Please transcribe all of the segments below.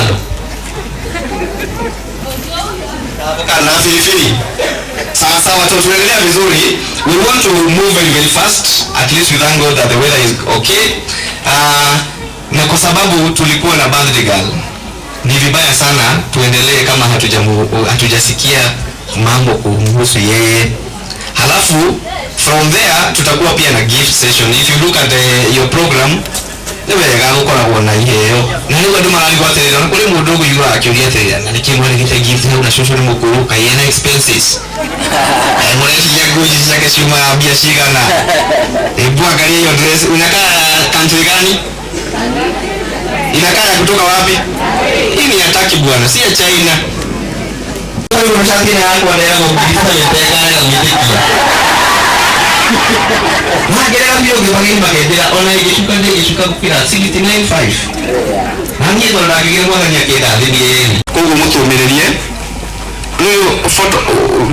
avocado. Avocado na pilipili. Sasa watu tunaendelea vizuri. We want to move very fast. At least we thank God that the weather is okay. Na kwa sababu tulikuwa na birthday girl, ni vibaya sana tuendelee kama hatujasikia mambo kuhusu yeye. Halafu from there tutakuwa pia na gift session. If you look at your program, nibega gukora kuona iheo. Na ni wadu marali kwa tele na kule mudogo yura akiulia tele na nikimwe nikite gift na shosho ni mukuru kayena expenses. Mwezi ya goji zake shuma biashara na ebu angalia hiyo dress unakaa country gani? Inakaa kutoka wapi? Hii ni ataki bwana, si ya China. Wewe unataka yako wale yako ukitaka yeteka na umetikia. Magera mbio gibagini magera ona ikishuka kupira 695. Hangi ndo ndagige mwana nyakeda ndiye. Kongo mutumirerie. No photo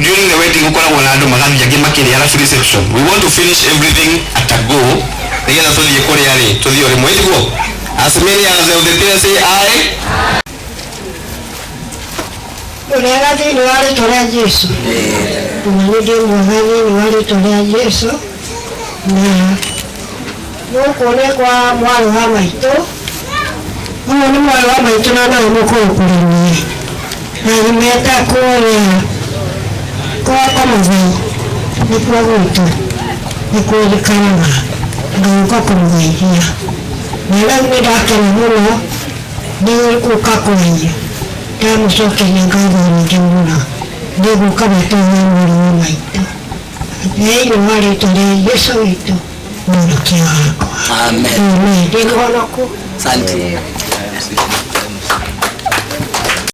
during the wedding ukora wana ndo magani yake makiri ala reception. We want to finish everything at a go. Nigeza tuthie kuri yari tuthie ore mwezi go. As many as the people say aye. Unaga ni wale tolea Yesu. Tunarudi mwangani ni wale tolea Yesu. Na mukone kwa mwalo wa maito. Ni mwalo wa maito na muko kulini. Na nimeta kwa mzee. Ni kwa mtu. Ni kwa kama ndio kumwaidia. Nala midaka na muno ni kukakoye. Kama sote nyangava ni jumla. Ndio kama tunaona ni maito. Yeye wale tole Yesu wetu. Mungu kiako. Amen. Amen. Ndio nako. Asante.